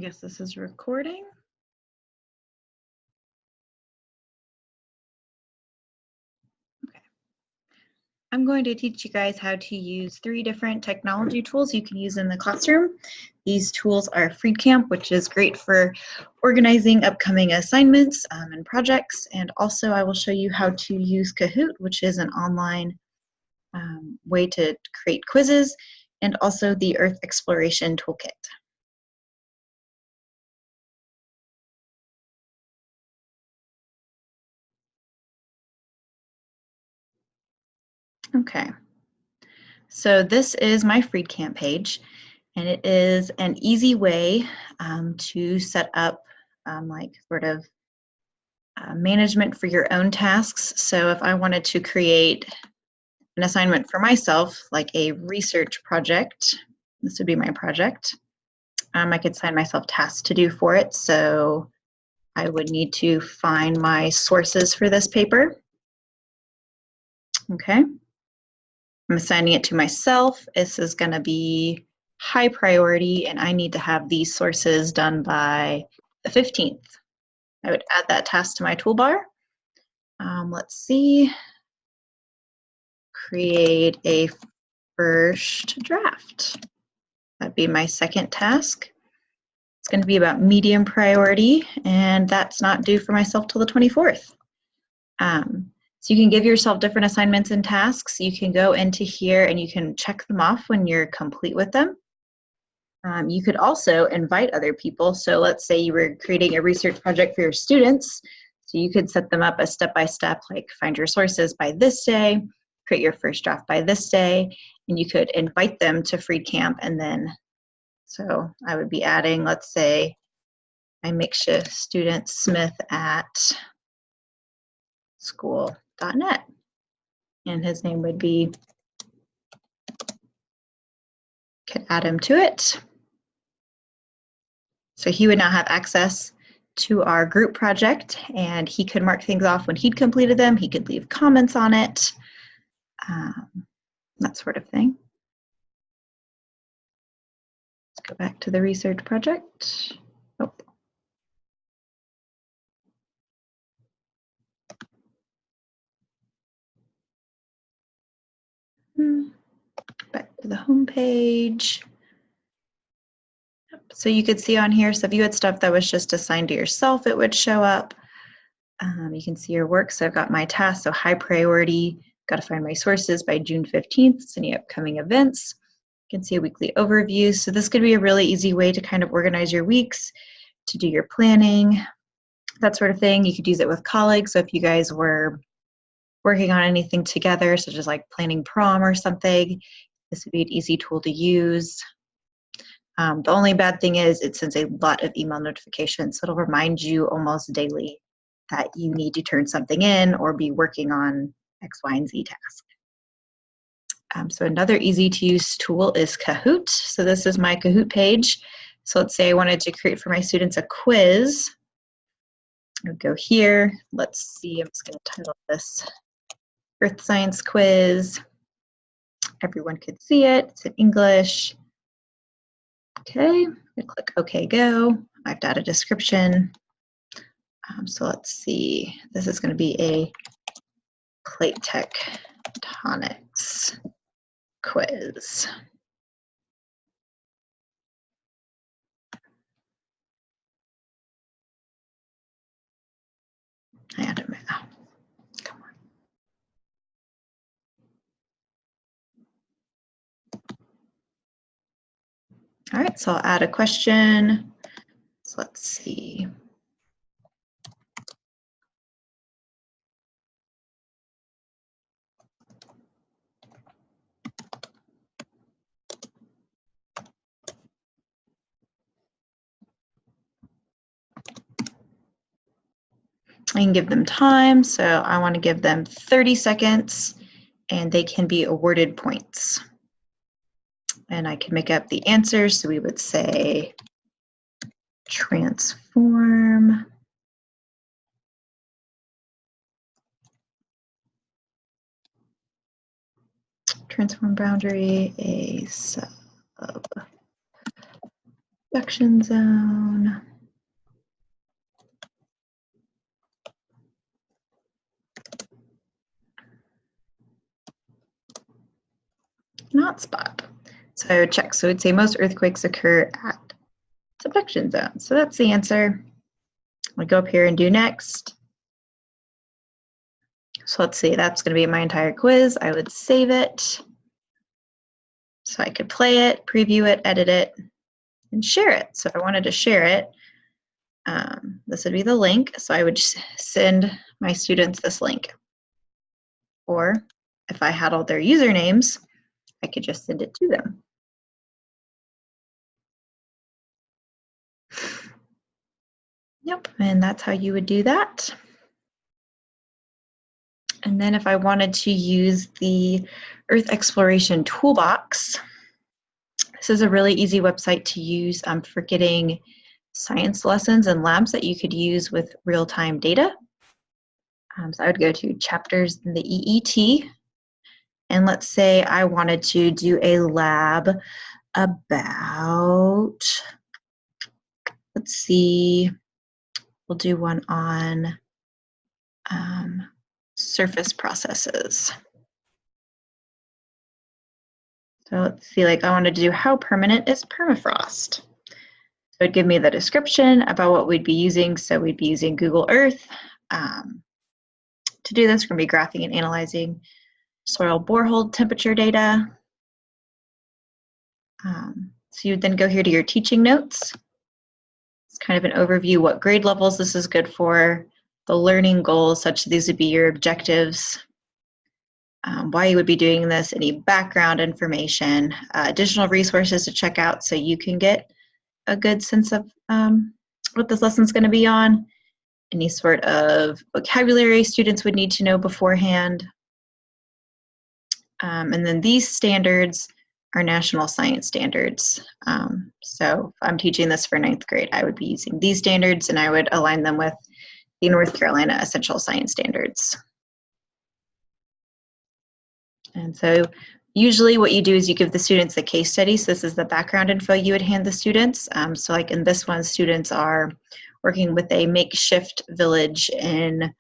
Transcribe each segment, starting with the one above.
I guess this is recording. Okay. I'm going to teach you guys how to use 3 different technology tools you can use in the classroom. These tools are Freedcamp, which is great for organizing upcoming assignments and projects, and also I will show you how to use Kahoot, which is an online way to create quizzes, and also the Earth Exploration Toolkit. Okay, so this is my Freedcamp page, and it is an easy way to set up like sort of management for your own tasks. So if I wanted to create an assignment for myself, like a research project, this would be my project, I could assign myself tasks to do for it. So I would need to find my sources for this paper. Okay, I'm assigning it to myself. This is going to be high priority, and I need to have these sources done by the 15th. I would add that task to my toolbar. Let's see. Create a first draft. That'd be my second task. It's going to be about medium priority, and that's not due for myself till the 24th. So you can give yourself different assignments and tasks. You can go into here and you can check them off when you're complete with them. You could also invite other people. So let's say you were creating a research project for your students. So you could set them up a step-by-step, like find your sources by this day, create your first draft by this day, and you could invite them to Freedcamp. And then, so I would be adding, let's say, my makeshift student Smith at school.net. And his name would be, could add him to it. So he would now have access to our group project, and he could mark things off when he'd completed them. He could leave comments on it, that sort of thing. Let's go back to the research project. Oh. Back to the home page. So you could see on here, so if you had stuff that was just assigned to yourself, it would show up. You can see your work. So I've got my tasks, so high priority, got to find my sources by June 15th, any upcoming events. You can see a weekly overview. So this could be a really easy way to kind of organize your weeks, to do your planning, that sort of thing. You could use it with colleagues. So if you guys were working on anything together, such as like planning prom or something, this would be an easy tool to use. The only bad thing is it sends a lot of email notifications, so it'll remind you almost daily that you need to turn something in or be working on X, Y, and Z task. So another easy to use tool is Kahoot. So this is my Kahoot page. So let's say I wanted to create for my students a quiz. I'll go here. Let's see, I'm just going to title this Earth Science Quiz. Everyone could see it. It's in English. Okay, I click OK, go. I've got a description. So let's see, this is going to be a plate tectonics quiz. I had to, oh, come on. All right, so I'll add a question. So let's see. I can give them time, so I want to give them 30 seconds, and they can be awarded points. And I can make up the answers, so we would say transform boundary a sub Subduction zone. Not spot. So I would check. So we'd say most earthquakes occur at subduction zones. So that's the answer. I'll go up here and do next. So let's see, that's going to be my entire quiz. I would save it so I could play it, preview it, edit it, and share it. So if I wanted to share it, this would be the link. So I would send my students this link. Or if I had all their usernames, I could just send it to them. Yep, and that's how you would do that. And then if I wanted to use the Earth Exploration Toolbox, this is a really easy website to use for getting science lessons and labs that you could use with real-time data. So I would go to chapters in the EET, and let's say I wanted to do a lab about, let's see, we'll do one on surface processes. So let's see, like I wanted to do how permanent is permafrost. So it'd give me the description about what we'd be using. So we'd be using Google Earth. To do this, we're going to be graphing and analyzing soil borehole temperature data. So you would then go here to your teaching notes. It's kind of an overview what grade levels this is good for, the learning goals, such these would be your objectives, why you would be doing this, any background information, additional resources to check out so you can get a good sense of what this lesson's going to be on, any sort of vocabulary students would need to know beforehand. And then these standards are national science standards. So if I'm teaching this for 9th grade, I would be using these standards and I would align them with the North Carolina Essential Science Standards. And so usually what you do is you give the students a case study. So this is the background info you would hand the students. So like in this one, students are working with a makeshift village in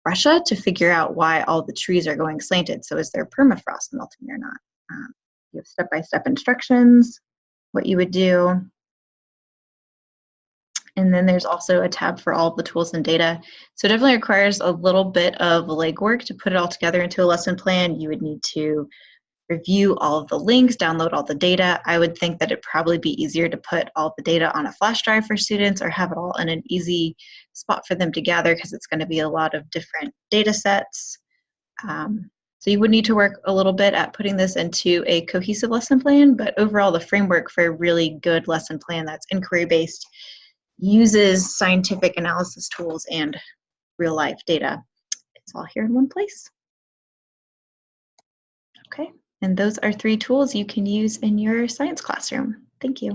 Russia to figure out why all the trees are going slanted. So is there permafrost melting or not? You have step-by-step instructions, what you would do. And then there's also a tab for all of the tools and data. So it definitely requires a little bit of legwork to put it all together into a lesson plan. You would need to review all of the links, download all the data. I would think that it'd probably be easier to put all the data on a flash drive for students or have it all in an easy spot for them to gather because it's going to be a lot of different data sets. So you would need to work a little bit at putting this into a cohesive lesson plan, but overall the framework for a really good lesson plan that's inquiry-based uses scientific analysis tools and real-life data. It's all here in one place. Okay, and those are 3 tools you can use in your science classroom. Thank you.